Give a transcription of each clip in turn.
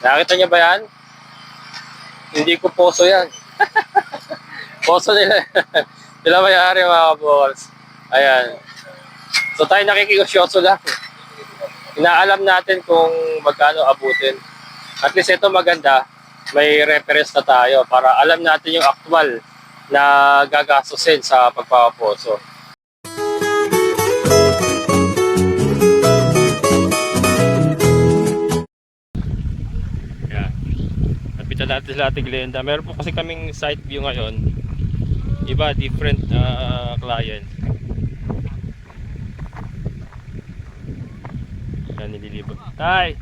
Nakita niyo ba yan? Hindi ko poso yan. Poso nila. Sila may-ari mga kabukas. Ayan. So tayo nakikigosyoso lang. Inaalam natin kung magkano abutin. At least ito maganda. May reference na tayo para alam natin yung actual na gagastusin sa pagpapaposo. Ayan. Napitan natin sila Ate Glenda. Meron po kasi kaming site view ngayon. Iba, different client. Yan, nililipot. Tay!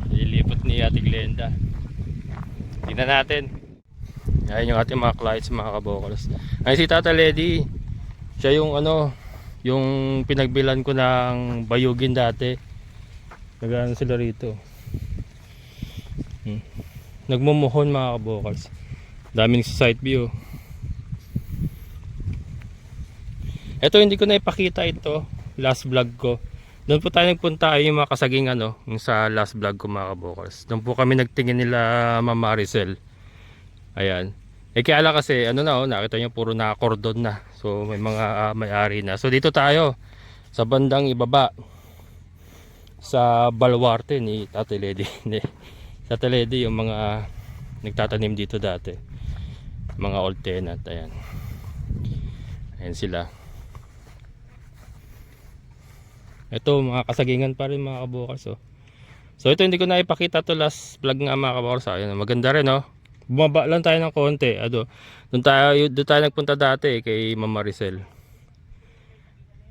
Nililipot ni Ate Glenda. Tingnan natin. Ayan yung ating mga clients, mga kabokals. Ay, si Tata Lady. Siya yung yung pinagbilan ko ng bayugin dati. Nag-ano sila rito. Nagmumuhon mga kabokals. Daming site view. Ito hindi ko na ipakita ito. Last vlog ko. Doon po tayo nagpunta ay yung mga kasaging yung sa last vlog ko mga kabokals. Doon po kami nagtingin nila Mama Maricel. Ayan. Kaya lang kasi nakita nyo puro nakakordon na. So may mga may-ari na. So dito tayo sa bandang ibaba sa baluarte ni Tate Lady. Tate Lady yung mga nagtatanim dito dati. Mga old tenant. Ayan. Ayan sila. Ito mga kasagingan pa rin mga kabukas. So ito hindi ko na ipakita to last vlog nga mga kabukas. Ayan, maganda rin bumaba lang tayo ng konti. Doon tayo nagpunta dati kay Mama Maricel.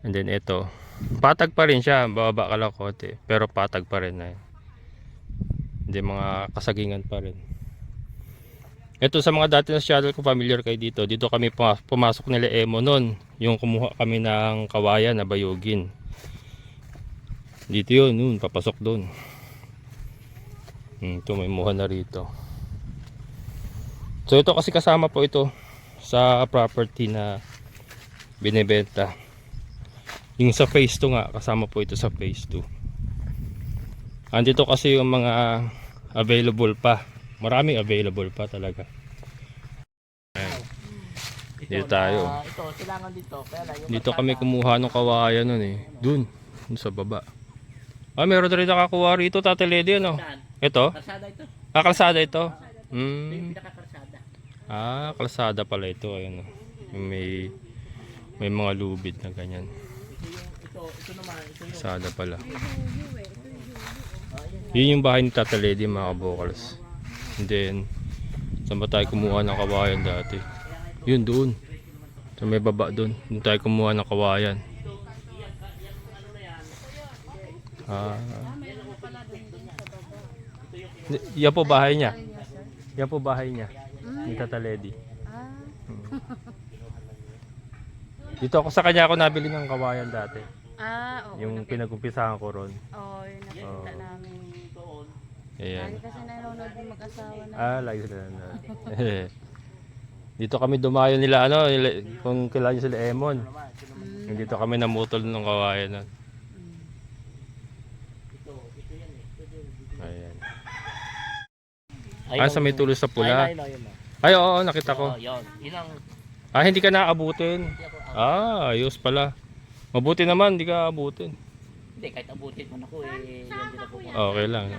And then ito. Patag pa rin siya. Bababa ka lang konti. Pero patag pa rin. Hindi mga kasagingan pa rin. Ito sa mga dati na shuttle ko, familiar kayo dito. Dito kami pumasok nila Emo noon. Yung kumuha kami ng kawayan na bayugin. Dito yun, papasok doon. Ito may muha na rito. So ito kasi kasama po ito sa property na binebenta. Yung sa phase 2 nga, kasama po ito sa phase 2. Andito kasi yung mga available pa. Maraming available pa talaga. Ayan. Dito tayo. Ito, silangan dito. Dito kami kumuha ng kawayan Dun sa baba. Meron rin nakakuha rito, Tate Lady, Ito? Kalsada ito. Kalsada ito? Ito yung pinaka-kalsada. Kalsada pala ito. Ayun, may mga lubid na ganyan. Ito naman. Ito yung Kalsada pala. Yun yung bahay ni Tate Lady, mga kabokals. And then, saan ba tayo kumuha ng kawayan dati? Yun, doon. So may baba doon. Doon tayo kumuha ng kawayan. Yan po bahay niya. Yan po bahay niya. Ni Tata Lady. Dito ako sa kanya nabili ng kawayan dati. Oo. Yung pinag-umpisahan ko ron. Oo, yun nakita namin. Ayan. Lagi kasi nanonood yung mag-asawa na. Lagi sila nanonood. Dito kami dumayo nila kung kilala niyo sila Emon. Dito kami namutol ng kawayan nun. Ayan. Sa may tulos sa pula. Ay, oo, nakita ko. Yun. Yun ang... Hindi ka naabutin. Ayos pala. Mabuti naman, hindi ka abutin. Hindi, kahit abutin mo ako yan din ako. Okay lang.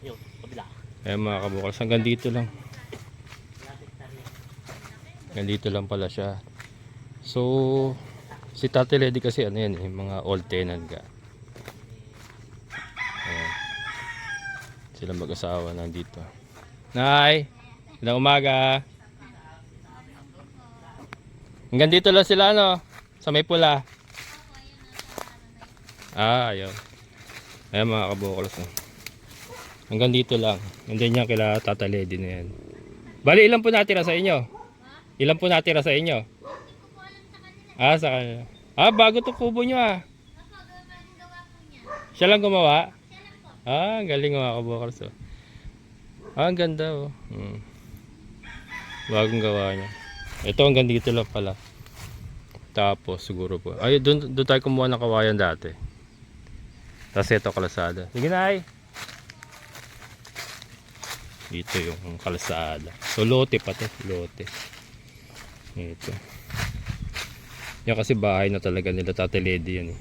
Yun, kabila. Ayan mga kabukals, hanggang dito lang. Hanggang dito lang pala siya. So, si Tate Lady kasi mga old tenant ka. Ayan. Sila mag-asawa nandito. Nay, ilang umaga. Hanggang dito lang sila sa may pula. Ayun. Ayan mga kabukals. Hanggang dito lang. And then yan kila Tata Lady na yan. Bali ilan po natira sa inyo? Ilan po natira sa inyo? Sa kanila. Bago to kubo nyo Siya lang gumawa? Galing mga kabukals. Ang ganda Bagong gawa niya. Ito hanggang dito lang pala. Tapos siguro po. Doon tayo kumuha ng kawayan dati. Tapos ito kalsada. Sige na Dito yung kalsada. So lote pa to, lote. Ito. Yan kasi bahay na talaga nila Tate Lady yan eh.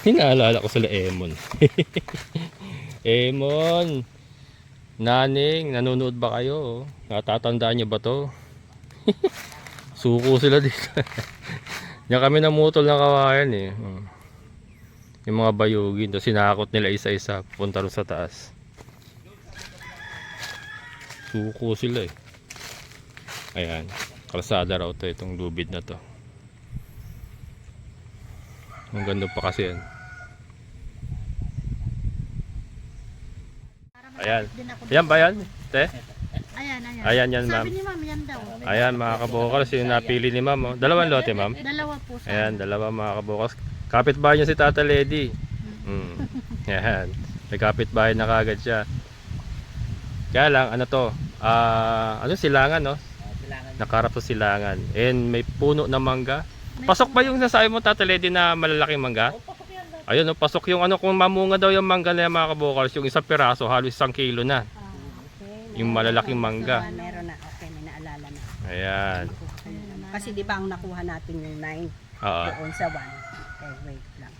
Hinaalala ko sila Emon. Emon, Naning, nanonood ba kayo? Natatandaan niyo ba to? Suko sila dito. Yan kami namutol ng kawayan eh. Yung mga bayugin, tapos sinakot nila isa-isa punta rin sa taas. Suko sila eh. Ayan, kalsada raw to, itong lubid na to. Ang ganda pa kasi yan. Ayan. Ayan ba yan? Te? Ayan, ayan. Ayan yan ma'am. Sabi ni ma'am, yan daw. Ayan mga kabukals, yung napili ni ma'am. Oh. Dalawang lote ma'am. Dalawa po sa Ayan, dalawa mga kabukals. Kapitbahay niya si Tata Lady. Ayan. May kapitbahay na kagad siya. Kaya lang, ano to? Ano silangan no? Kailangan. Nakarap sa silangan. And may puno na mangga. Pasok ba yung nasabi mo Tata Lady na malalaking mangga? Ayun, no, pasok yung ano, kung mamunga daw yung mangga na yung mga kabukals, yung isang piraso, halos 1 kilo na. Okay, Yung malalaking mangga. meron na. Okay, may naalala na. Ayan. Kasi di ba ang nakuha natin yung 9 Oo. doon sa 1. Okay, wait lang.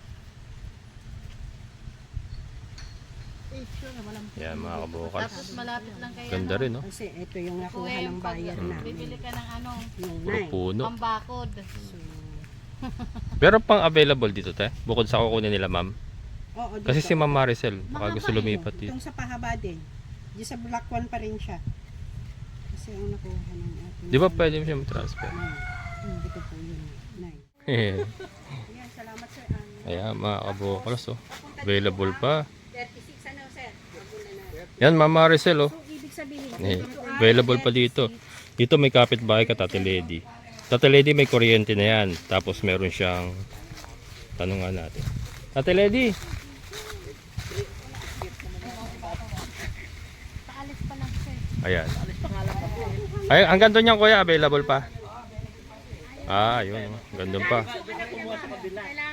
Ayan mga kabukals. Tapos malapit lang kayo. Ganda rin, no? Kasi ito yung nakuha ng bayan namin. Bibili ka ng ano, Yung Puro 9. puno. pambakod. Pero pang available dito, te? Bukod sa kukunin nila, ma'am. Oo, Kasi dito. si Ma'am Maricel, baka Mahaba gusto lumipat dito. Itong sa pahaba din. Di sa Black One pa rin siya. Kasi ang nakuha ng ating... Di ba pwede mo siya mag-transfer? Hindi ko po yun. 9. Ayan, Ayan, salamat sir. mga kabukals, oh. Available pa. 36 ano sir? Magulan na. Yan, Ma'am Maricel, oh. So, ibig sabihin, Eh, available pa dito. Dito may kapitbahay ka, Tate Lady. Tate Lady may kuryente na yan. Tapos meron siyang... Tanungan natin. Tate Lady! Paalis pa lang sir. Ayan. Ay, ang ganda niyan kuya, available pa. Ah, yun. Ganda pa.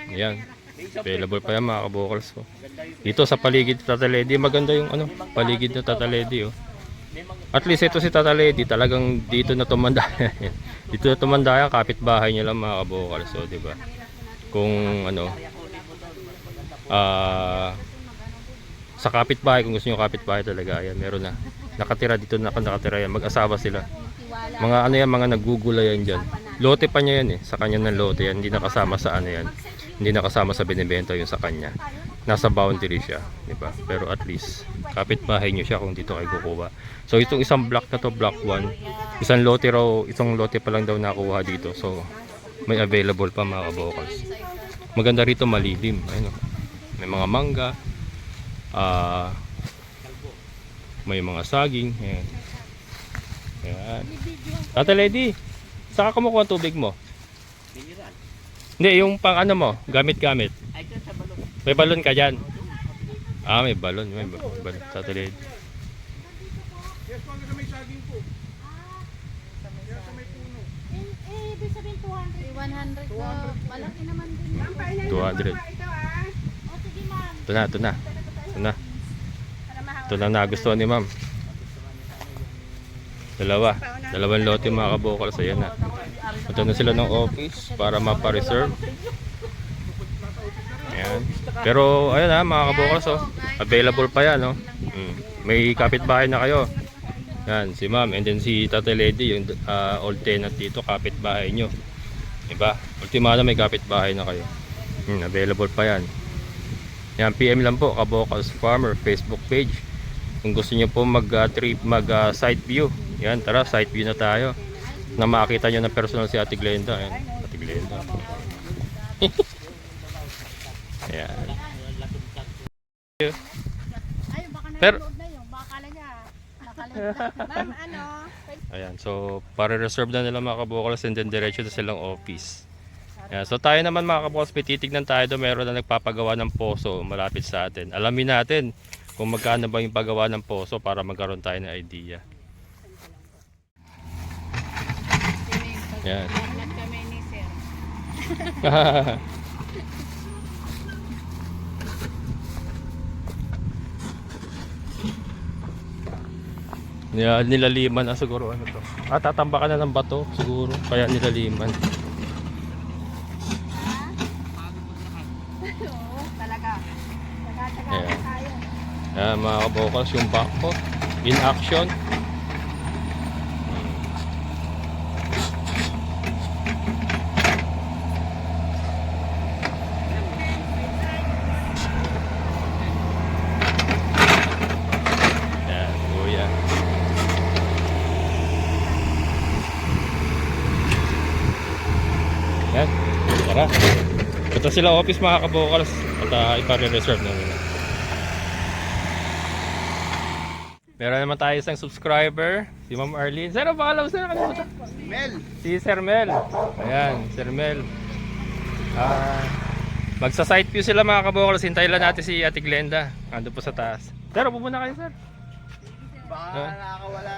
Ayan. Available pa yan mga kabukals ko. Dito sa paligid ni Tata Lady, maganda yung ano, paligid ni Tata Lady, oh. At least ito si Tata Lady, talagang dito na tumanda. Dito na tumanda yan, kapitbahay niya lang mga kabukals, so, di ba? Kung ano, sa kapitbahay, kung gusto niyo kapitbahay talaga, ayan, meron na. Nakatira dito, nakatira yan, mag-asawa sila. Mga ano yan, mga naggugulayan dyan. Lote pa niya yan eh, sa kanya ng lote yan, hindi nakasama sa ano yan. Hindi nakasama sa binibenta yung sa kanya. Nasa boundary siya, di ba? Pero at least kapitbahay niyo siya kung dito kayo kukuha. So itong isang block na to, block 1, isang lote raw, isang lote pa lang daw nakuha dito. So may available pa mga kabukals. Maganda rito, malilim. Ayun, oh. May mga mangga, may mga saging. Ayan. Ayan. Tata Lady, saka kumukuha ang tubig mo? Mineral. Hindi, yung pang ano mo, gamit-gamit. Ay, dyan sa balon. May balon ka dyan? Ah, may balon. May balon. Tata Lady. Ibig sabihin 200. 100 ko. Malaki naman din. 200. O sige ma'am. Ito na, ito na. Ito na. Ito na nagustuhan ni ma'am. Dalawa. Dalawang lote mga kabukals. Ayan na. Punta na sila ng office para mapa-reserve. Ayan. Pero ayan ha mga kabukals, oh. Available pa yan, oh. May kapitbahay na kayo. Yan, si ma'am. And then si Tata Lady, yung old tenant dito, kapitbahay nyo. Diba? Ultimado may kapitbahay na kayo. Available pa yan. Yan, PM lang po, Kabukals Farmer Facebook page. Kung gusto niyo po mag-site view. Yan, tara, site view na tayo. Na makita nyo ng personal si Ate Glenda. Ayan, Ate Glenda. Ayan. Ay, baka Pero- nanonood na yun. Baka kala niya. Nakalimutan. Ma'am, ano? Ayan, so para reserve na nila mga kabukals and then diretso na silang office. Ayan, so tayo naman mga kabukals, may titignan tayo doon, meron na nagpapagawa ng poso malapit sa atin. Alamin natin kung magkano ba yung paggawa ng poso para magkaroon tayo ng idea. Ayan. Lahat kami ni sir. Nilaliman na siguro ano to. Tatambakan na ng bato siguro. Kaya nilaliman. Oo, talaga. Taga-taga Ayan. tayo. Ayan mga kabokals, yung back ko. In action. Ayan, kuya. Ayan, tara. Ito sila office mga kabokals. At ipare-reserve na nila. Meron naman tayo isang subscriber, si Ma'am Arlene. Sir, ang pangalan mo, sir? Nakalimutan. Mel! Si Sir Mel. Ayan, Sir Mel. Magsa-site view sila mga kabokals. Hintayin lang natin si Ate Glenda. Ando po sa taas. Sir, upo muna kayo, sir. Baka Ah. nakakawala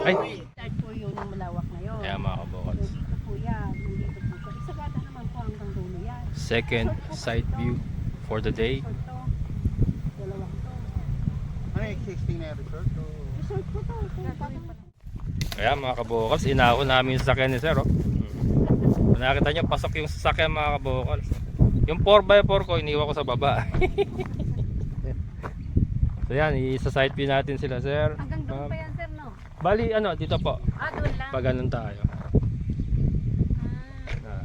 Ay. Start po yun ng malawak na yun. Ayan mga So, kabokals. dito po yan. Nandito po siya. Isagada naman po hanggang dulo yan. Second site view for the day. Resort to. Dalawang to. Ano yung existing na resort? Resort po to. Ayan mga kabokals. Inako namin yung sasakyan ni sir. Oh. Kung nakita nyo, pasok yung sasakyan mga kabokals. Yung 4x4 ko, iniwan ko sa baba. So yan, isa-site view natin sila sir. Hanggang doon Ma'am. pa yan, sir, no? Bali ano, dito po. Doon lang. Pag ganun tayo. Ah. Ah.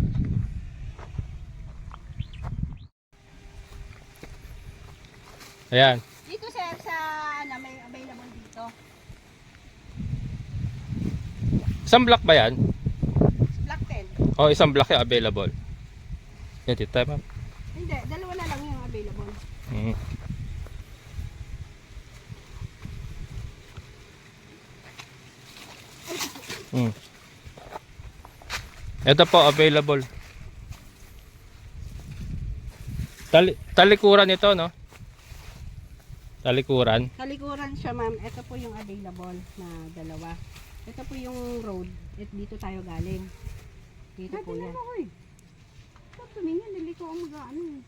Ayan. Dito sir, sa ano, may available dito. Isang block ba yan? Black 10. O isang block yung available. Yan, dito tayo ma'am. Hindi, dalawa na lang yung available. Mm. Mm. Ito po available. Talikuran ito, no? Talikuran. Talikuran siya ma'am. Ito po yung available na dalawa. Ito po yung road. At dito tayo galing. Dito po yan. Ito tumingin, hindi ko umaga ano.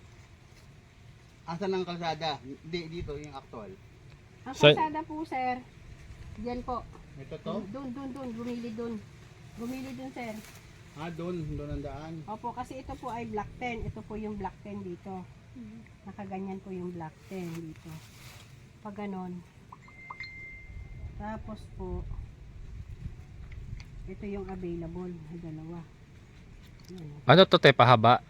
Asan ang kalsada? Dito yung actual. Ang Sa- kalsada po sir. Diyan po. Ito to? Doon. Gumili doon. Gumili doon sir. Doon ang daan. Opo, kasi ito po ay black 10. Ito po yung black 10 dito. Nakaganyan po yung black 10 dito. Pag ganon. Tapos po, ito yung available na dalawa. Yan. Ano to te? Pahaba?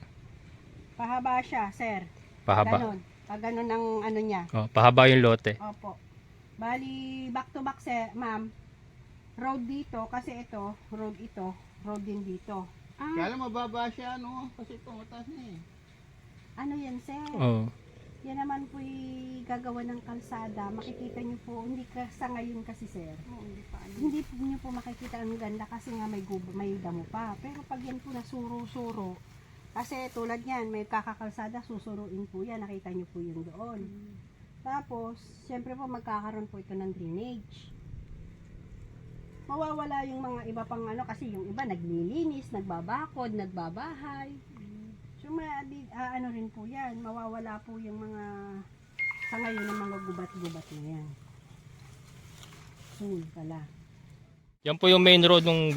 Pahaba siya, sir. Pahaba. Ganon. Pag ganon ang ano niya. Oh, pahaba yung lote. Opo. Bali, back to back, sir, ma'am. Road dito, kasi ito, road din dito. Kaya lang mababa siya, no? Kasi ito, mataas na eh. Ano yan, sir? Oh. Yan naman po gagawa ng kalsada. Makikita niyo po, hindi ka sa ngayon kasi sir. Hindi po niyo po makikita ang ganda kasi nga may damo pa. Pero pag yan po nasuro-suro, kasi tulad yan, may kakakalsada, susuruin po yan. Nakita niyo po yun doon. Tapos, syempre po magkakaroon po ito ng drainage. Mawawala yung mga iba pang ano kasi yung iba naglilinis, nagbabakod, nagbabahay. So ano rin po yan, mawawala po yung mga sa ngayon ng mga gubat-gubat na yan. Pala. Yan po yung main road nung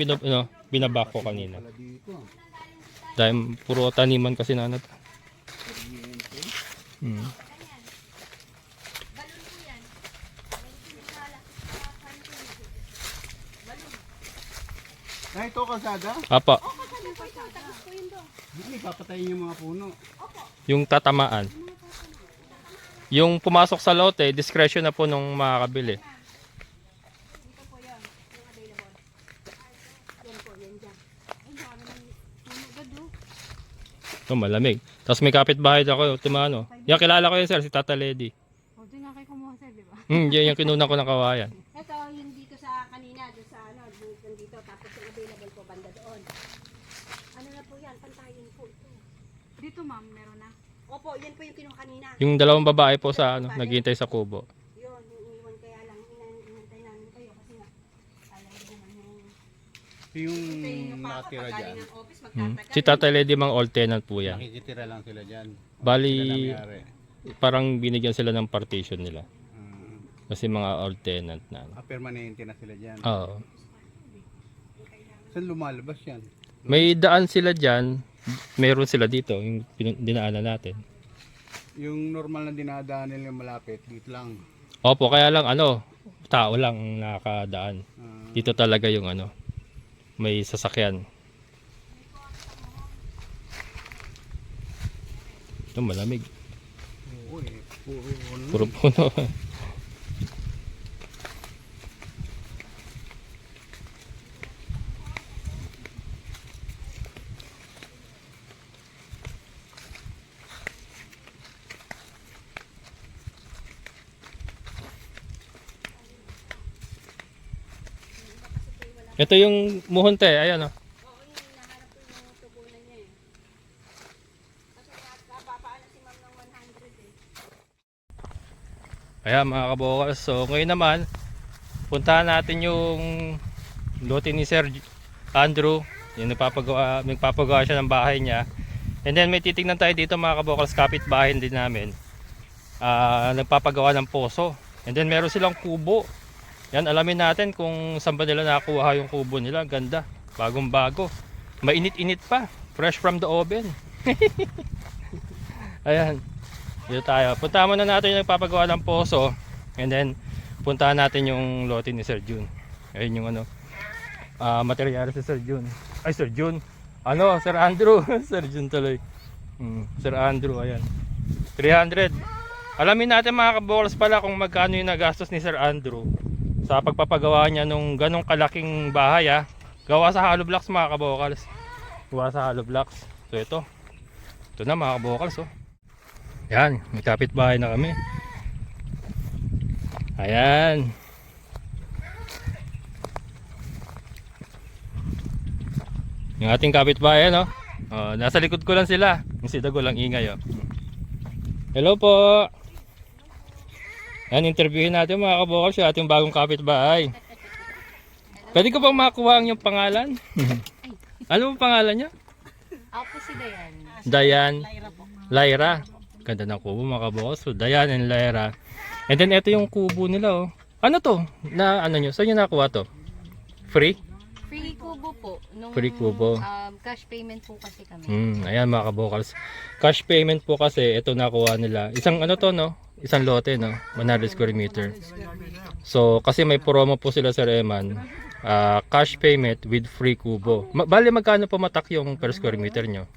binabak ko kanina. Pala dito. Dahil puro taniman kasi nanat. Hmm. Ito kalsada? Apa, Hindi, papatayin yung mga puno. yung tatamaan. Yung pumasok sa lote, discretion na po nung makakabili. Ito po yun, yung available. Yan po, yan dyan. Ay, dami ng gado. Ito, malamig. Tapos may kapitbahay ako, tumano. Yan, kilala ko yun sir, si Tata Lady. O, doon nga kayo kumuha, sir, di ba? Yan yung kinunan ko ng kawayan. Ito, yung dito sa kanina, doon sa ano, doon dito, tapos yung available po banda doon. Ano na po yan, pantayin po ito. Dito, ma'am, meron na. Opo, yan po yung kinuha kanina. Yung dalawang babae po sa naghihintay sa kubo. Yun, yung iniwan kaya lang, inantay namin kayo kasi nga, alam mo naman Yung yung nakatira pag dyan. galing ng office, Hmm. magtatagal. Si Tata Lady mang all tenant po yan. Nakikitira lang sila dyan. Bali, Sila na may-ari. parang binigyan sila ng partition nila. Kasi mga old tenant na. Permanente na sila dyan. Oo. Saan lumalabas yan? May daan sila dyan. Meron sila dito. Yung dinaanan natin. Yung normal na dinadaan nila malapit, dito lang. Opo, kaya lang tao lang ang nakakadaan. Dito talaga yung may sasakyan. Ito malamig. Oo eh, Puro puno. Ito yung muhonte, ayan oh. Ayan mga kabokals, so ngayon naman puntahan natin yung lote ni Sir Andrew. Yung nagpapagawa siya ng bahay niya. And then may titignan tayo dito mga kabokals, kapitbahay din namin. Nagpapagawa ng poso. And then meron silang kubo. Yan, alamin natin kung saan ba nila nakuha yung kubo nila. Ganda, bagong bago, mainit-init pa, fresh from the oven. Ayan, dito tayo. Puntahan muna natin yung nagpapagawa ng poso. And then puntahan natin yung lote ni Sir Jun. Ayun yung material si Sir Jun. Ay, Sir Jun, Sir Andrew. Sir Jun tuloy. Sir Andrew, ayan, 300. Alamin natin mga kabokals pala kung magkano yung nagastos ni Sir Andrew sa pagpapagawa niya nung ganong kalaking bahay. Gawa sa hollow blocks mga kabokals. Gawa sa hollow blocks. So ito na mga kabokals oh. Yan, may kapitbahay na kami. Ayan. Yung ating kapitbahay no. Nasa likod ko lang sila. Yung si Dago lang ingay oh. Hello po. Yan, interviewin natin mga kabokals yung ating bagong kapitbahay. Pwede ko bang makuha ang yung pangalan? Ano ang pangalan niya? Ako po si Dayan. Dayan. Lyra. Ganda ng kubo mga kabokals. So Dayan and Lyra. And then ito yung kubo nila oh. Ano to? Nyo? Saan nyo nakuha to? Free? Free kubo po. Free kubo. Cash payment po kasi kami. Ayan mga kabokals. Cash payment po kasi ito nakuha nila. Isang isang lote no, 100 square meter. So kasi may promo po sila sa Reman, cash payment with free kubo. Bali magkano po matak yung per square meter nyo?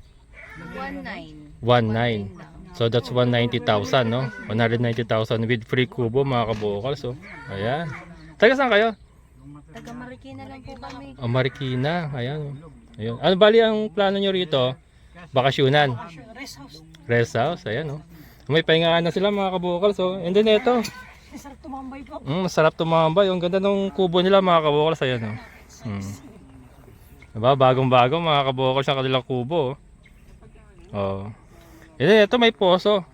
1.9. 1.9. So that's 190,000 no, 190,000 with free kubo mga kabokals. So ayan. Taga saan kayo? Taga Marikina lang po kami. Marikina. Ayan. Ayun. Ano bali ang plano nyo rito? Bakasyunan. Rest house. Ayan oh. May pahingaan na sila mga kabokals oh. And then ito, masarap tumambay po. Masarap tumambay. Ang ganda ng kubo nila mga kabokals. Ayan oh. Diba? Bagong-bago mga kabokals ang kanilang kubo oh. And then ito may poso.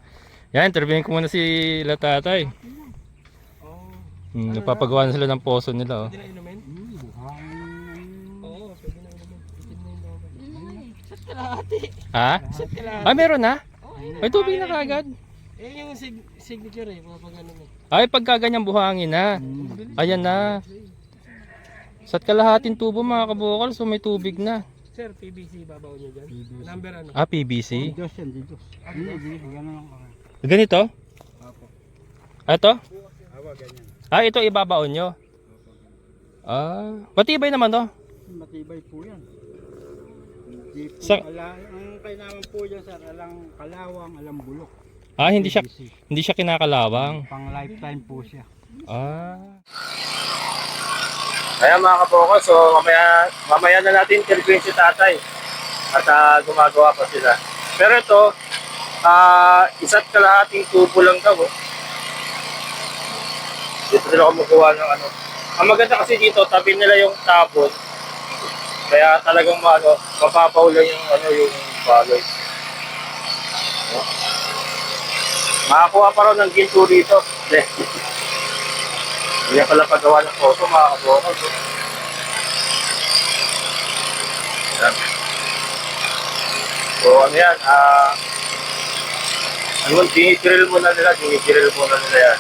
Yan, interviewin ko muna si Latatay. Nagpapagawa na sila ng poso nila oh. Ha? Meron na? May tubig na kagad. Yung signature pag ano mo. Ay, pagkaganyang buhangin na. Ayan na. Sa kalahating tubo mga kabokal, so may tubig na. Sir, PVC babaw niyo dyan? Number ano? PVC. Diyos yan, dito. Ganun lang. Ganito? Ito? Ganyan. Ito ibabaon nyo. Matibay naman to. Matibay po yan. Hindi po Sa- ang kailangan po dyan sir, alang kalawang, alang bulok. Hindi PVC. siya kinakalawang. Pang lifetime po siya. Ayan mga kabokal, so mamaya na natin interviewin si tatay. At gumagawa pa sila. Pero ito, isa't kalahating tubo lang daw. Dito sila kumukuha ng ano. Ang maganda kasi dito, tabi nila yung tabon. Kaya talagang mapapaw lang yung yung bagay. Makakuha pa raw ng ginto dito. Hindi pala paggawa ng poso mga kabokal. So ano yan, dinidrill muna nila yan.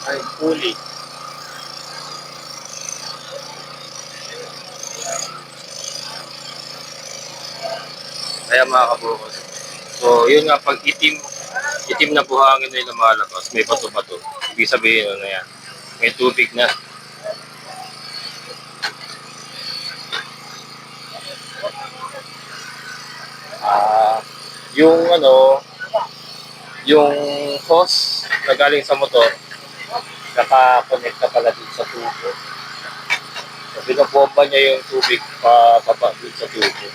Ay, huli. Kaya mga kabukos. So, yun nga, pag itim na buhangin na yung lumalabas, may bato-bato. Ibig sabihin, ano yan, may tubig na. Yung ano, yung hose na galing sa motor, naka-connect na pala dun sa tubo. So, binobomba niya yung tubig pababa dun sa tubo.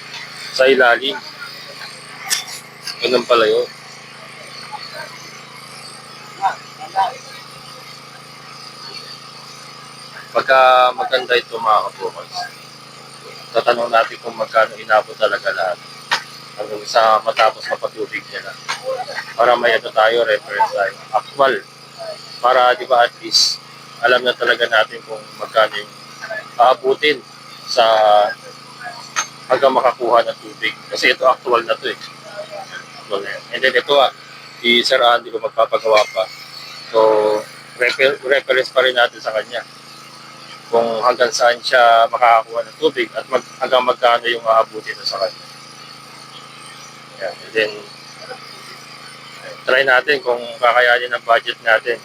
Sa ilalim. Ganun pala yun. Pagka maganda ito mga kabukas, tatanong natin kung magkano inabot talaga lahat. Hanggang sa matapos mapatubig niya na. Para may ano tayo, reference tayo. Actual. Para di ba at least alam na talaga natin kung magkano yung aabutin sa hanggang makakuha ng tubig. Kasi ito actual na to eh. And then ito si Sir Andy ko magpapagawa pa. So, reference pa rin natin sa kanya. Kung hanggang saan siya makakakuha ng tubig at hanggang magkano yung aabutin na sa kanya. Yeah. And then, try natin kung kakayanin ang budget natin.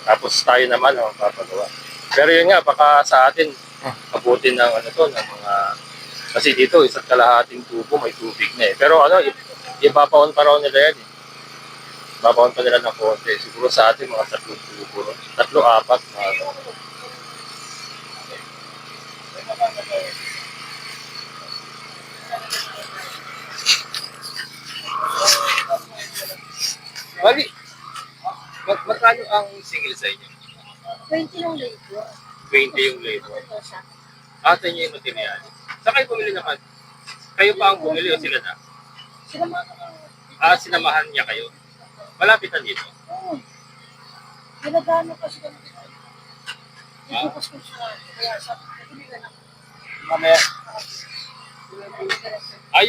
Tapos tayo naman ang papagawa. Pero yun nga, baka sa atin, abutin ng ano to, ng mga... Kasi dito, isa't kalahating tubo, may tubig na eh. Pero ano, ibabaon pa raw nila yan eh. Ibabaon pa nila ng konti. Siguro sa atin, mga 3 tubo. 3, 4, mga ano. Mali, magkano ang single sa inyo? 20 yung labor. 20 yung labor. Ate niyo yung material. Saan kayo bumili naman? Kayo pa ang bumili o sila na? Sinamahan niya kayo. Malapit na dito. Ginagano kasi kami dito. Ibukas ko siya. Kaya sabi ko, hindi ka na. Mamaya.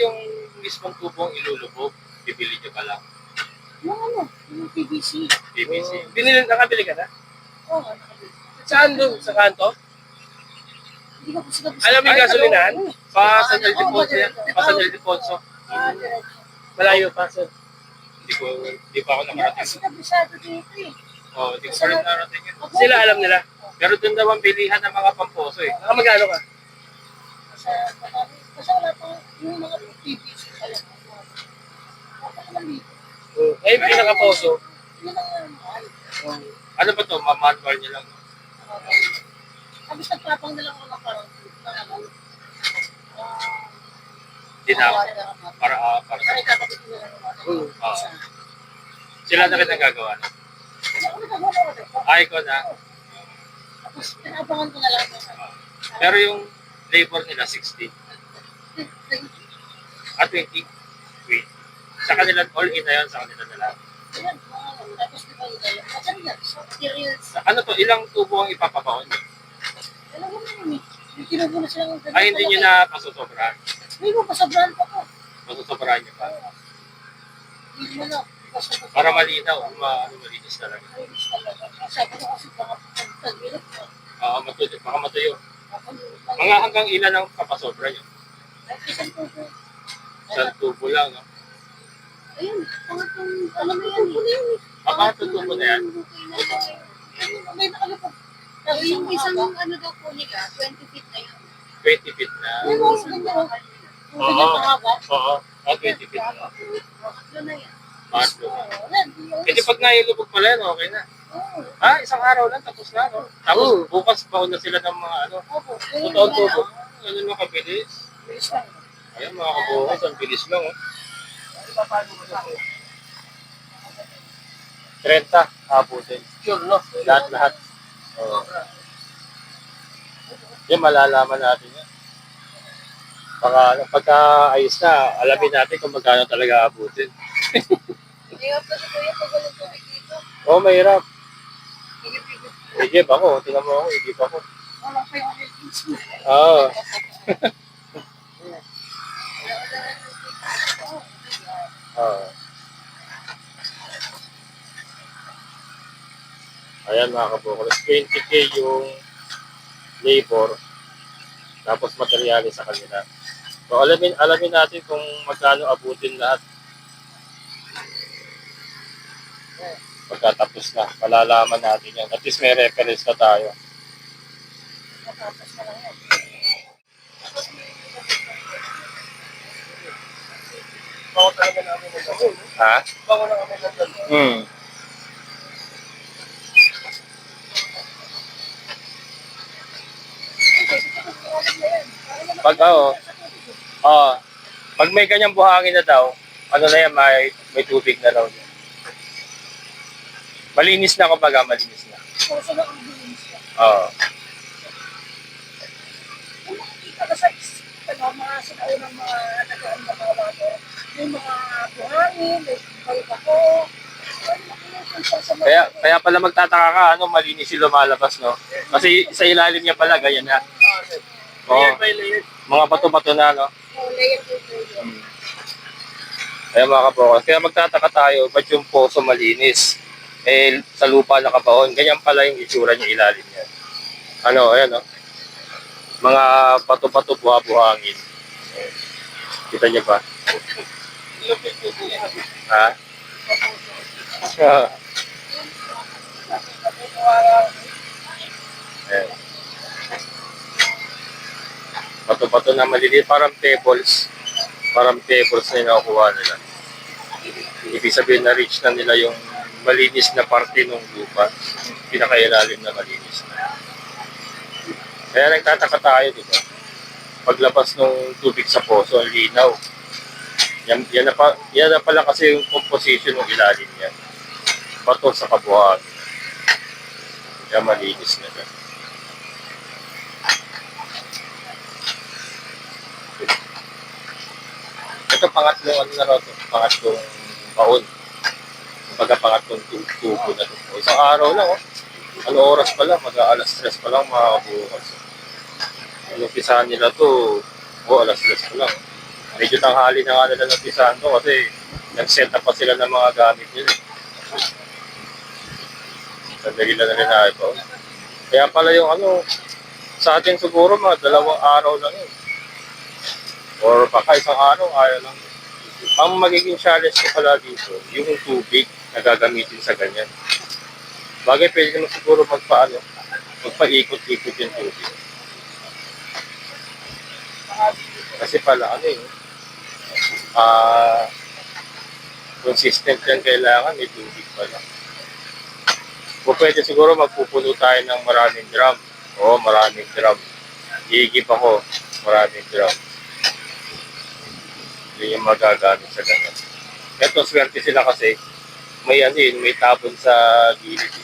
Yung mismong tubong ilulubog, bibili niyo pa lang. Yung ano, yung PVC. PVC. Nakabili ka na? Oo, nakabili. Saan doon? Sa kanto? Hindi ko kasi gusto. Alam mo yung gasolinahan? Pa San Ildefonso yan. Pa San Ildefonso. Diretso. Malayo pa. So, Hindi pa ako nakarating. Kasi kabisado dito eh. Hindi ko pa rin narating yun. sila alam nila. Pero doon daw ang bilihan ng mga pamposo eh. Magkano ka? Kasi wala pa yung mga PVC. Alam mo. Napakalamig. Eh, pinaka-poso. Yun ang mahal. Ano ba to? Manual niya lang. Tapos nagpapang na lang ako ng parang Dinaw. Para Para ikakapit ko na lang natin. Sila na kitang gagawa. No? Ikaw na. Tapos pinabangan ko na lang. Pero yung labor nila 60. 20. Wait. Sa kanila, all in na yun sa kanila na lang. Ayan, tapos di ba yun? Kasi yan, sa materials. Ano to? Ilang tubo ang ipapabaon nyo? Alam mo na yun eh. Yung kinubo na silang ganito. Hindi nyo na pasusobrahan. Hindi mo, pasabrahan pa ko. Pasusobrahan nyo pa. Hindi mo na. Para malinaw. Malinis talaga. Malinis talaga. Sabi ko kasi baka pagtagilip mo. Baka matuyo. Mga hanggang ilan ang papasobra nyo? Isang tubo. Isang tubo lang. No? Ayun, pangatong, alam mo yan eh. Pangatong tubo na yan? May nakalapag. Yung isang ano daw po nila, 20 feet na yun. 20 feet na. May mga ganda oh. Yung ganyan mahaba. Oo. 20 feet na. Ano na yan? Matlo. Ayan, Di pag nailubog pala yan, okay na. Isang araw lang, tapos na, no? Tapos bukas baon na sila ng mga ano. Opo. Totoong tubo. Ganun lang kabilis. Bilis lang. Ayun mga kabukas, ang bilis lang, oh. 30, abutin. Sure, no? Lahat. Oo. Yan, malalaman natin yan. Pagka ayos na, alamin natin kung magkano talaga abutin. Hirap kasi kuya pag walang tubig dito. Mahirap. Igib ako, tingnan mo ako, igib ako. Wala pa yung elements mo. Oo. Oo. Ayan mga kabukulas, 20k yung labor, tapos materyales sa kanila. So alamin natin kung magkano abutin lahat pagkatapos na. Palalaman natin yan. At least may reference na tayo. Bako talaga namin ng gabo. Ha? Bako na kami ng gabo. Hmm. Pag pag may ganyang buhangin na daw, ano na yan, may tubig na daw. Malinis na kumbaga, malinis na. Puso na ang bilis ka. Oo. Kung makikita ka sa mga sinaunang mga nagaon na mga bago, may mga buhangin, may balik ako. Kaya pala magtataka ka, ano, malinis yung lumalabas, no? Kasi sa ilalim niya pala, ganyan na. Layer by layer. Mga bato-bato na, no? Layer to layer. Kaya mga kabukas, kaya magtataka tayo, ba't yung poso malinis? Eh, sa lupa nakabaon, ganyan pala yung itsura niya ilalim niya. Ano, ayan, no? Mga bato-bato, buha-buhangin. Kita niyo ba? Ha? Ayan. Bato-bato na maliliit, parang pebbles. Parang pebbles na yung nakukuha nila. Ibig sabihin na reach na nila yung malinis na parte ng lupa. Pinakailalim na malinis na. Kaya nagtataka tayo, di ba? Paglabas ng tubig sa poso, ang linaw. Yan na pala kasi yung composition ng ilalim niya. Bato sa kabuhang. Kaya malinis na siya. Ito pangatlong ano na ito, pangatlong baon. Kumbaga pangatlong tubo na ito. Isang araw lang, oh. Ano oras pa lang, mag-aalas 3 pa lang mga kabukas. Inumpisahan nila to, alas 3 pa lang. Medyo tanghali na nga nila napisahan to kasi nag-set up pa sila ng mga gamit nila. Sandali na rin na ito. Kaya pala yung ano, sa atin siguro mga 2 araw lang yun. Or baka isang araw, ayaw lang. Ang magiging challenge ko pala dito, yung tubig na gagamitin sa ganyan. Bagay pwede naman siguro magpaikot-ikot yung tubig. Kasi pala ano consistent yan kailangan, may tubig pala. O pwede siguro magpupuno tayo ng maraming drum. Oo, maraming drum. Iigip ako, maraming drum. Yun yung magagamit sa ganyan. Ito, swerte sila kasi may may tabon sa gilid.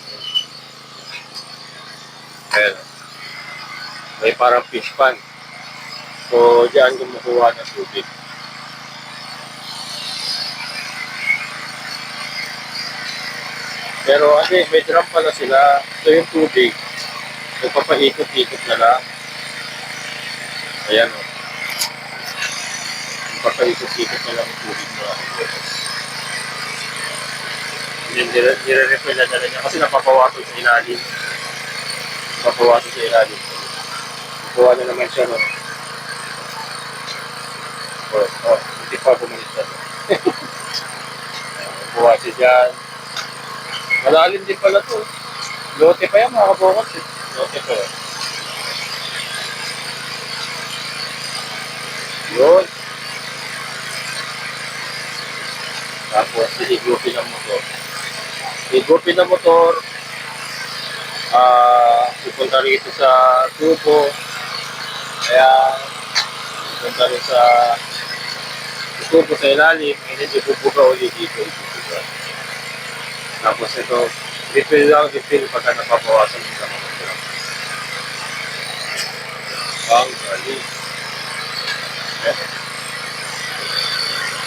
Ayan. May parang fish pan. So, diyan kumukuha ng tubig. Pero may drum pala sila. So, yung tubig, nagpapaikot-ikot na lang. Ayan, o. Nagpapaikot-ikot na lang yung tubig mo. Nire-refill na nila niya kasi napapawato sa ilalim. Napapawato sa ilalim. Nakuha na naman siya, no? Hindi pa bumalik na. Nakuha siya dyan. Malalim din pala to. Lote pa yan, mga kabukas. Lote pa yan. Yun. Tapos, iligupin ang motor. Igupin ang motor. Pupunta rito sa tubo. Kaya, pupunta rin sa tubo sa ilalim. Ngayon, ibubuga ulit dito. Tapos ito, refill pagka napapawasan yung mga motor. Ang galing.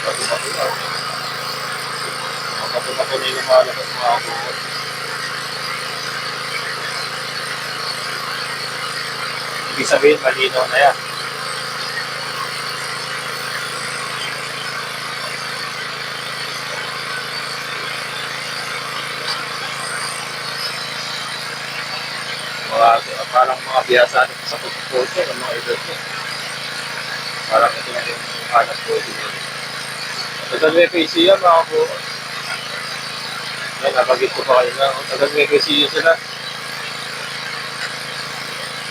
Patumato na. Patumato na yung lumalabas mga bukas. Ibig sabihin, malinaw na yan. parang mga biyasa sa pagpupunto ng mga edad ko. Parang ito na yung hanap ko. Tagal may PC yan mga po. Yan, napagit ko pa kayo na. Tagal may PC sila.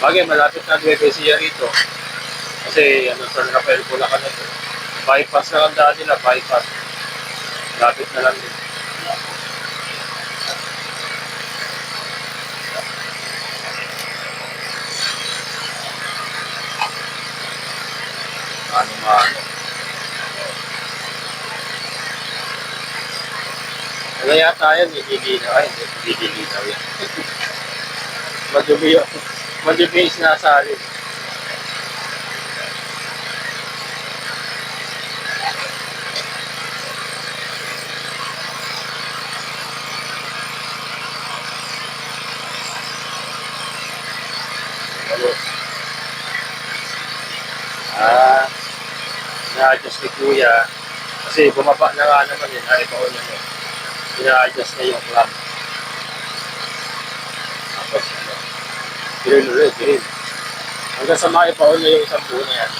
Bagay, malapit na may PC rito. Kasi ano, San Rafael Bulacan na ito. Bypass na ang daan nila, bypass. Lapit na lang din. Ano man. Ano yata yan, nililinaw. Ay, hindi nililinaw yan. Madumi yun. Madumi is nasa alin. Na-adjust ni Kuya kasi bumaba na nga naman yun, naibaon na yun. Ina-adjust na yung clamp. Tapos, drill ulit, drill. Hanggang sa maibaon na yung isang buo na yan.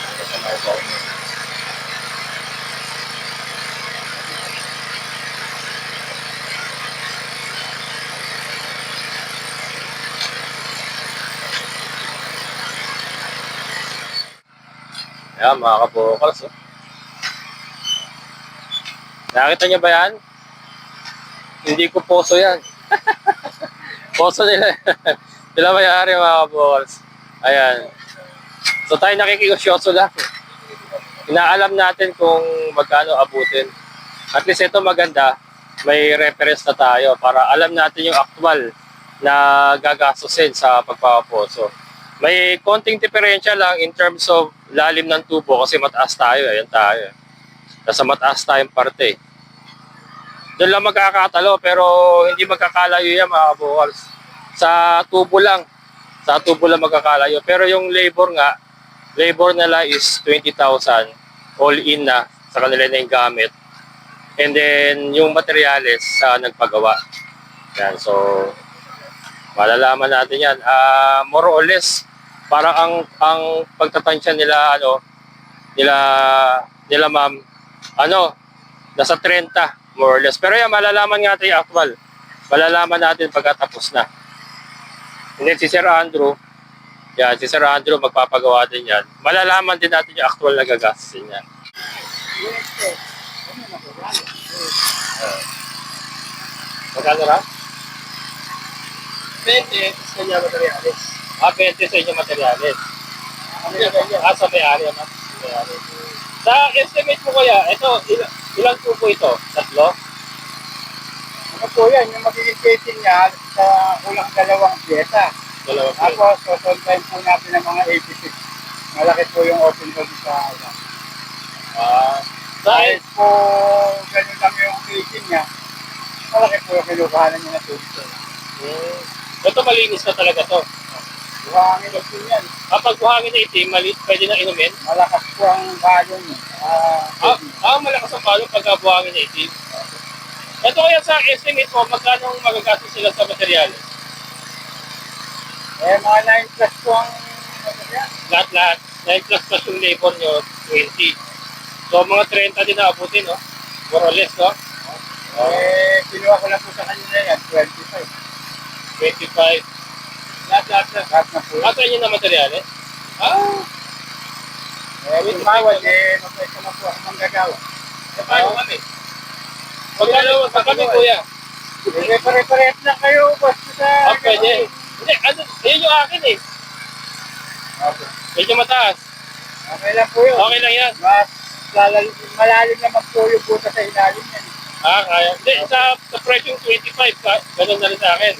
Hanggang sa maibaon na. Ayan, mga kabokals. Oh. Nakita niyo ba yan? Hindi ko poso yan. Poso nila. Sila mayari mga kabokals. Ayan. So tayo nakikiusyoso lang. Inaalam natin kung magkano abutin. At least ito maganda. May reference na tayo para alam natin yung actual na gagastusin sa pagpapaposo. May konting diferensya lang in terms of lalim ng tubo kasi mataas tayo. Ayan tayo. Nasa mataas tayong parte. Doon lang magkakatalo pero hindi magkakalayo yan mga kabukals. Sa tubo lang. Sa tubo lang magkakalayo. Pero yung labor nga, labor nila is 20,000 all in na sa kanila na yung gamit. And then yung materials sa nagpagawa. Yan, so malalaman natin yan. More or less parang ang pagtatansya nila nila ma'am nasa 30 more or less. Pero yan malalaman natin yung actual. Malalaman natin pagkatapos na. And then si Sir Andrew, yan, si Sir Andrew magpapagawa din yan. Malalaman din natin yung actual na gagastusin niya. Magkano ra? 20, sa kanya materialis. 20 sa inyo materialis. Sa may-ari naman. Sa estimate mo kaya, ito, ilang tubo ito? 3? Ano po yan, yung magiging casing niya sa kulang 2 pyesa. Dalawang Tapos, susuntayin po natin ng mga 86. Malaki po yung open road sa ano. Dahil, Kahit po ganun lang yung casing niya, malaki po yung kinukuhanan niya na tubig. ito malinis na talaga to. Buhangin na po yan. Kapag buhangin na itim, pwede na inumin. Malakas po ang balon niya. Malakas ang balong pagka buhangin na itim. Ito kaya sa estimate mo, magkano magagastos sila sa materials? Mga 9 plus po ang yan. Lahat-lahat. 9 plus yung labor nyo, 20. So mga 30 din na abutin, no? More or less, no? Kinuha ko lang po sa kanila yan, 25. 25. Lahat na po. Asa inyo na materyales? With bawal, mapwesta na po ako manggagawa. Paano kami? Pag kami, kuya. Pare-parehas lang kayo, basta sa... Pwede. Hindi, yun yung akin eh. Okay. Medyo mataas. Okay lang po yun. Okay lang yan. Mas malalim naman po yung buta sa ilalim yan. Kaya. Hindi, sa presyong 25, ganun na rin sa akin.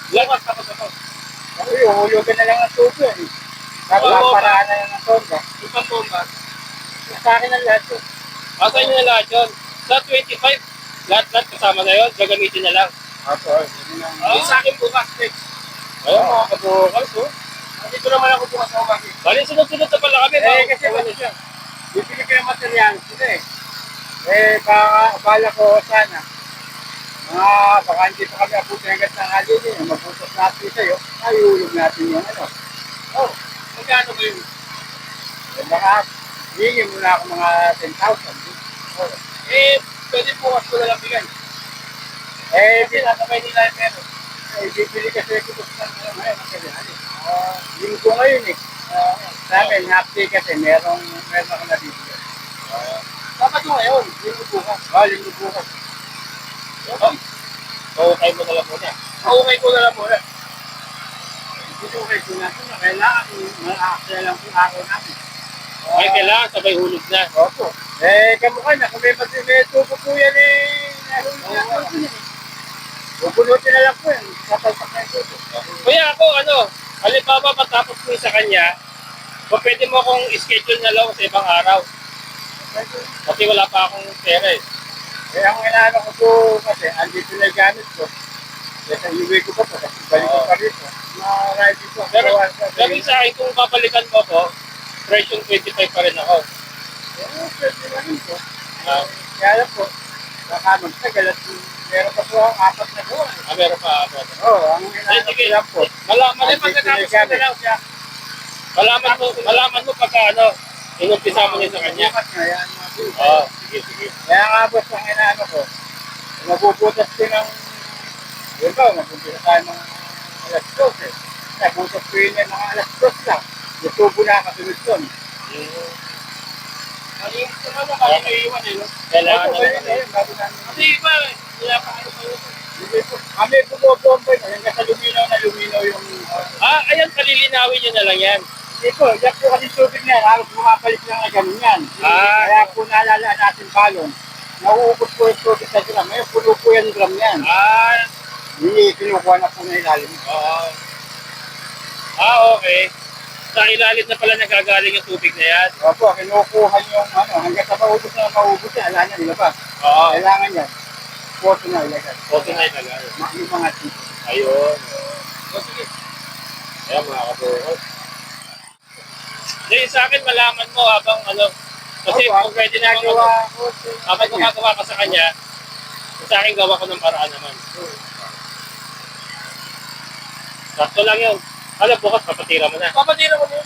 Lakas ako sa to. Ako yung hulugan na lang ang tubo eh. Paraan na lang ang tonda. Isang bomba. Sa akin ang lahat yun. Asa inyo na lahat yun? Sa 25, lahat kasama na yun, gagamitin na lang. Ako, yun lang. Sa akin bukas, next. Ayun, mga kabukals, oh. Dito naman ako bukas ako bakit. Bali, sunod-sunod na pala kami. Kasi ano siya, bibili ko yung material sila eh. Bala ko sana, Baka hindi pa kami abutin hanggang tanghali din. Magbutos natin sa'yo, ayulog natin yung ano. Oh, magkano ba yun? Baka, hihingi muna ako mga 10,000. Oh. Eh, pwede bukas ko na lang bigay. Kasi nasa Maynila yung meron. Bibili kasi ako ng ano ngayon, ang kailangan. Linggo ngayon eh. Sa amin, half day kasi, meron ako nabibili. Dapat mo ngayon, linggo bukas. Linggo bukas. Okay mo na lang muna. Okay ko na lang muna. Dito kayo sinabi na kailangan malakasya lang kung araw namin. Ay, kailangan sabay hulog na. Opo. Kamukha na, kung may tubo po yan nahulog na tubo yan. Bubulutin na lang po yan, kapalpak na yung tubo. Kuya, ako, halimbawa matapos ko sa kanya, pwede mo akong schedule na lang sa ibang araw. Kasi wala pa akong pera eh. Ang inaano ko po kasi, andito na yung gamit ko. Kasi iwi ko pa po, kasi balik ko pa rito. Ma-ride ko. Pero sa akin, kung papalikan mo ko, presyo 25 pa rin ako. Pwede na rin po. Kaya po, baka magtagal at meron pa po ang 4 na gawa. Meron pa ako. Ang inaano ko lang po. Malaman mo, Pagkatapos ko na lang siya. malaman mo pagka inumpisa mo niya sa kanya. Bukas na yan. Sige. Kaya nga boss, ang inaano ko, nabubutas ko ng, yun ba, nabubutas tayo ng alas 12. Nabutas ko yun ng mga alas 12 lang. Natubo na kasunod yun. Malinis naman ang kaya naiiwan eh. No? Kailangan Opo, na ayun, ayun, bago namin. Kasi iba eh. Wala pa kayo pa yun. Hindi po, kami bumobomboy, hanggang sa luminaw yung, Ayan, palilinawin nyo na lang yan. hindi po, yan po kasi tubig na yan, halos bumabalik lang na ganun yan. Kaya po naalala natin balon, nauubos po yung tubig sa drum, ngayon puno po yung drum yan. Hindi, kinukuha na po na ilalim. Okay. Sa ilalim na pala nagagaling yung tubig na yan. Opo, kinukuha yung hanggang sa maubos yan, ala niya, nilabas. Kailangan yan. Photo na ilagay. Okay na ilagay. Yung mga tipo. Ayun. Sige. Ayan mga kabuhos. Hindi, sa akin malaman mo habang kasi kung pwede naman ko. habang gumagawa ka sa kanya, sa akin gawa ko ng paraan naman. Sakto lang yun. Bukas papatira mo na. Papatira mo din.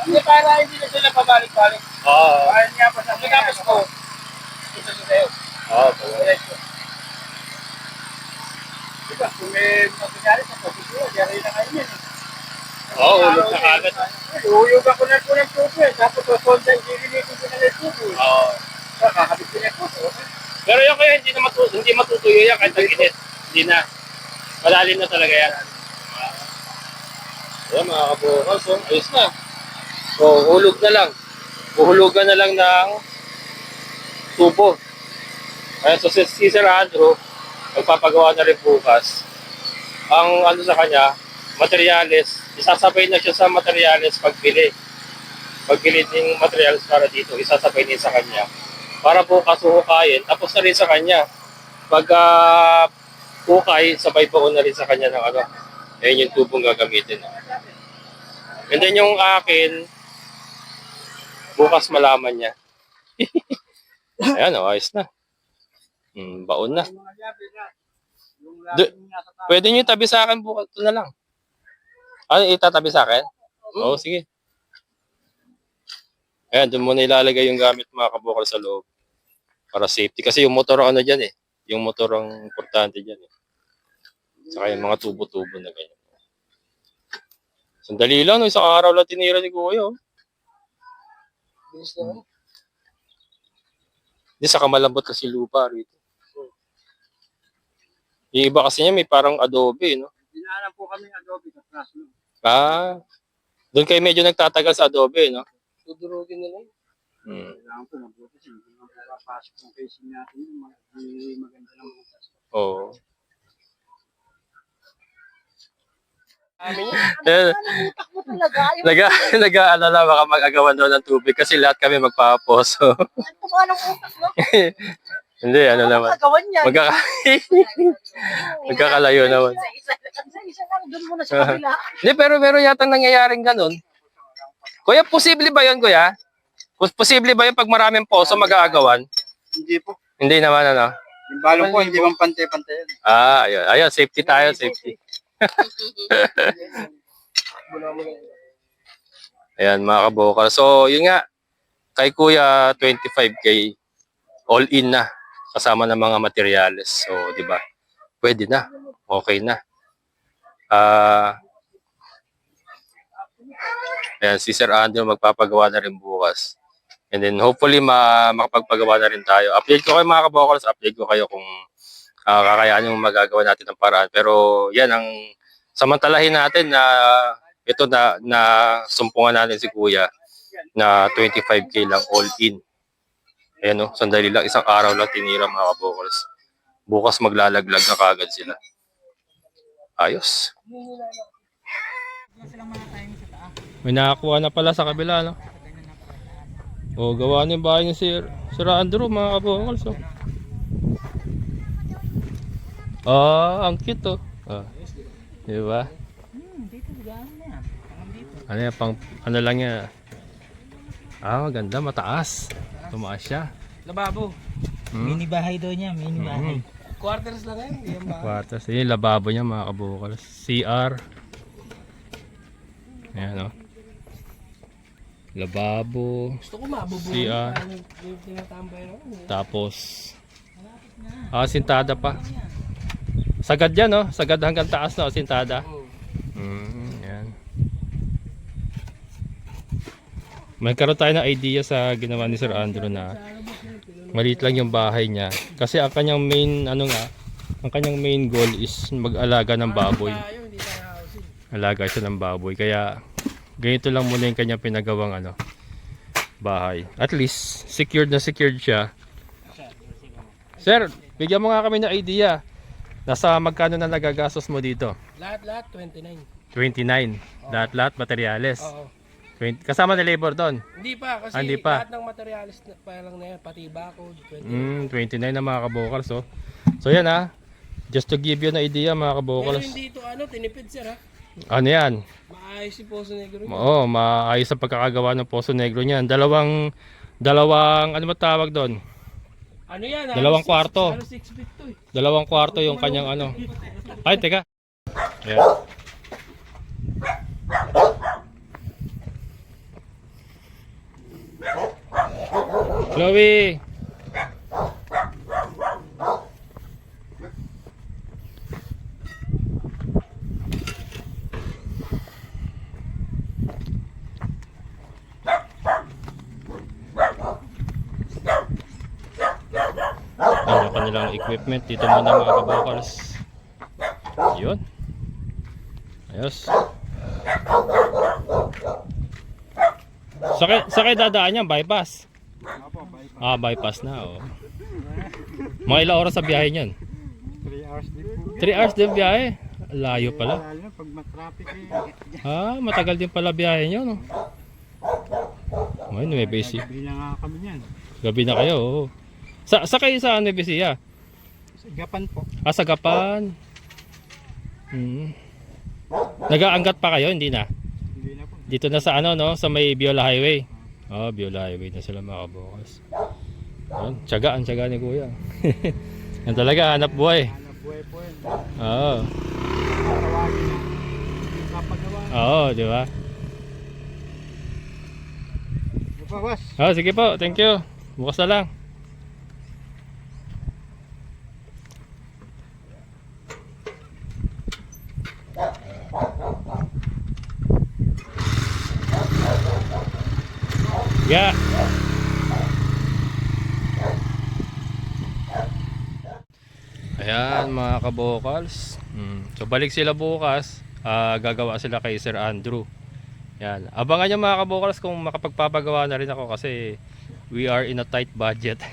Hindi para hindi na sila pabalik-balik. Ayun nga po sa Pagkatapos ko, ito sa sa'yo. Diba, kung may magyari sa pagkukuha, yari na kayo yan. Ulog na kagad. Uyog ako na po ng tubo eh. Tapos sonda, ililitin ko na ng tubo eh. Kakabit ko na po. Pero yung kaya hindi matutuyo yan kahit nag-init. Hindi na. Malalim na talaga yan. Ayan mga kabukas, ayos na. So, hulog na lang. Uhulugan na lang ng tubo. Ayan, so si Sir Andrew, magpapagawa na rin bukas. Ang sa kanya, materyales, isasabay na siya sa materyales pagbili. Pagbili ng materials para dito, isasabay din sa kanya. Para bukas huhukayin, tapos na rin sa kanya. Pag hukay, sabay baon na rin sa kanya ng Ayan yung tubong gagamitin. And then yung akin, bukas malaman niya. Ayan, ayos na. Baon na. Pwede nyo tabi sa akin bukas. Ito na lang. Itatabi sa akin? Oo, sige. Ayan, doon muna ilalagay yung gamit mga kabukal sa loob. Para safety. Kasi yung motor dyan eh. Yung motor ang importante dyan eh. Saka yung mga tubo-tubo na ganyan. Sandali lang, no? Isang araw lang tinira ni Kuya. Bilis naman. Hindi, saka malambot kasi lupa rito. Yung iba kasi niya may parang adobe, no? Dinaanan po kami adobe sa classroom. Doon kayo medyo nagtatagal sa adobe, no? Tudurugin na lang. Kailangan po mabuti siya. Hindi naman papasok ng facing natin. Maganda lang mga Oo. Utak mo talaga. Nag-aalala baka mag-agawan daw ng tubig kasi lahat kami magpapaposo. Ano ba ng utak mo? Hindi, naman. Magawan yan. Magkakalayo naman. Isa lang, doon muna sa kabila. Hindi, pero yata nangyayaring ganun. Kuya, posible ba yun, Kuya? Posible ba yung pag maraming poso mag-aagawan? Hindi po. Hindi naman ano. Yung balong po, hindi man pantay-pantay yan. Ayun. Ayun, safety tayo, safety. Ayan, mga kabokal. So, yun nga. Kay Kuya, 25K. All in na. Kasama ng mga materyales. So, di ba? Pwede na. Okay na. Ayan, si Sir Andrew magpapagawa na rin bukas. And then hopefully makapagpagawa na rin tayo. Update ko kayo mga kabokals, update ko kayo kung kakayanin yung magagawa natin ng paraan. Pero yan ang samantalahin natin na ito na sumpungan natin si Kuya na 25K lang all in. Ayan o, sandali lang, isang araw lang tinira mga kabokals. Bukas maglalaglag na kagad sila. Ayos. May nakakuha na pala sa kabila, no? O, gawa na yung bahay ni Sir Andrew, mga kabokals, oh. Ang cute, oh. Diba? Ano yan, ano lang yan. Maganda, mataas. Tumaas siya. Lababo. Mini bahay daw niya, mini bahay. Quarters lang yan, yung bahay. Quarters. Yun yung lababo niya mga kabukals. CR. Ayan o. Lababo. Gusto ko mabubuhay. CR. Yung tinatambay na. Tapos. Sintada pa. Sagad yan o. Sagad hanggang taas na o, sintada. Yan. Magkaroon tayo ng idea sa ginawa ni Sir Andrew na maliit lang yung bahay niya. Kasi ang kanyang main, ang kanyang main goal is mag-alaga ng baboy. Alaga siya ng baboy. Kaya, ganito lang muna yung kanyang pinagawang bahay. At least, secured na secured siya. Sir, bigyan mo nga kami ng idea. Nasa magkano na nagagastos mo dito? Lahat, 29. 29. Lahat, materyales. Oo. Kasama na labor doon? Hindi pa, kasi Hindi pa. lahat ng materialis pa lang na yan, pati bako, 29 na mga kabokals. So yan just to give you an idea mga Pero kabokals. hindi ito, tinipid sir ha. Ano yan? Maayos si Poso Negro. Oo, maayos ang pagkakagawa ng Poso Negro niyan. Dalawang, ano ba tawag doon? Ano yan? Dalawang kwarto. 6 feet to eh. Dalawang kwarto yung kanyang Ay, teka. Ayan. Chloe! Ang kanilang equipment dito muna mga kabokals. Yun. Ayos. Sakay dadaan yan, bypass. Bypass na, oh. Mga ilang oras sa biyahe niyan? 3 hours din po. 3 hours din biyahe? Layo pala. Lalo na pag matraffic Matagal din pala biyahe niyo, no? Ngayon, may busy. Gabi na nga kami yan. Gabi na kayo, oh. Sakay sa Nueva Ecija? Gapan po. Sa Gapan. Nag-aanggat pa kayo, hindi na? Hindi na po. Dito na sa no? Sa may Biola Highway. Biola Highway na sila mga kabukas. Yan, ang tiyaga ni Kuya. Yan talaga, hanap buhay. Hanap buhay po yan. Oo. Tawagin na. Papagawa. Oo, di ba? Ano pa, boss? Sige po, thank you. Bukas na lang. Yeah. Ayan mga kabokals. So balik sila bukas. Gagawa sila kay Sir Andrew. Yan. Abangan nyo mga kabokals kung makapagpapagawa na rin ako kasi we are in a tight budget.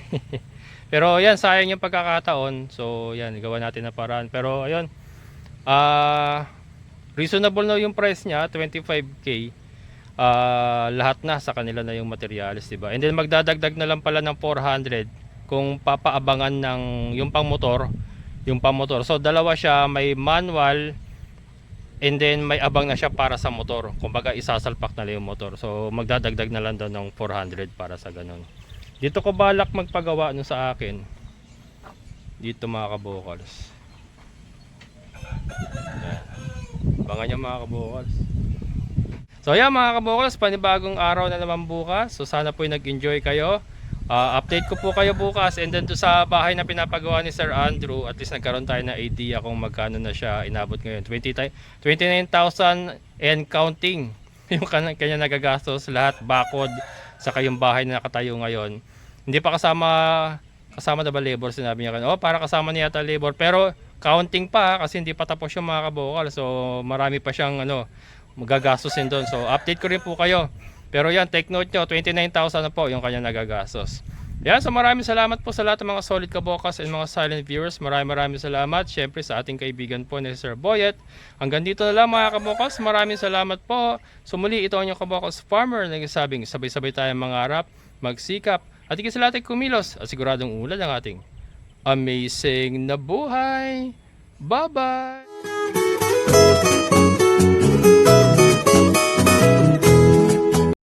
Pero yan, sayang yung pagkakataon. So yan, gawa natin na paraan. Pero ayun, reasonable na yung price niya, 25K. Lahat na sa kanila na yung materials, diba? And then magdadagdag na lang pala ng 400 kung papaabangan ng yung pang motor. So dalawa siya, may manual And then may abang na siya para sa motor. Kumbaga isasalpak na lang yung motor. So magdadagdag na lang daw ng 400 para sa ganun. Dito ko balak magpagawa no sa akin. Dito mga kabokals. Abangan nyo mga kabokals. So ayan mga kabokals, panibagong araw na naman bukas. So sana po nag-enjoy kayo. Update ko po kayo bukas, and then to sa bahay na pinapagawa ni Sir Andrew, at least nagkaroon tayo ng idea kung magkano na siya inabot ngayon. 29,000 and counting yung kanya nagagastos, lahat bakod sa kayong bahay na nakatayo ngayon. Hindi pa kasama na ba labor, sinabi niya kanina. Para kasama niya yata labor, pero counting pa kasi hindi pa tapos yung mga kabokal. So marami pa siyang magagastosin doon. So update ko rin po kayo. Pero yan, take note nyo, 29,000 na po yung kanya nagagastos. Yan, so maraming salamat po sa lahat ng mga solid kabokas and mga silent viewers. Maraming salamat. Syempre sa ating kaibigan po ni Sir Boyet. Hanggang dito na lang mga kabokas. Maraming salamat po. So muli, ito ang inyong kabokas farmer na nagsasabing sabay-sabay tayong mangarap, magsikap, at higit sa lahat ay kumilos at siguradong ulad ang ating amazing na buhay. Bye-bye!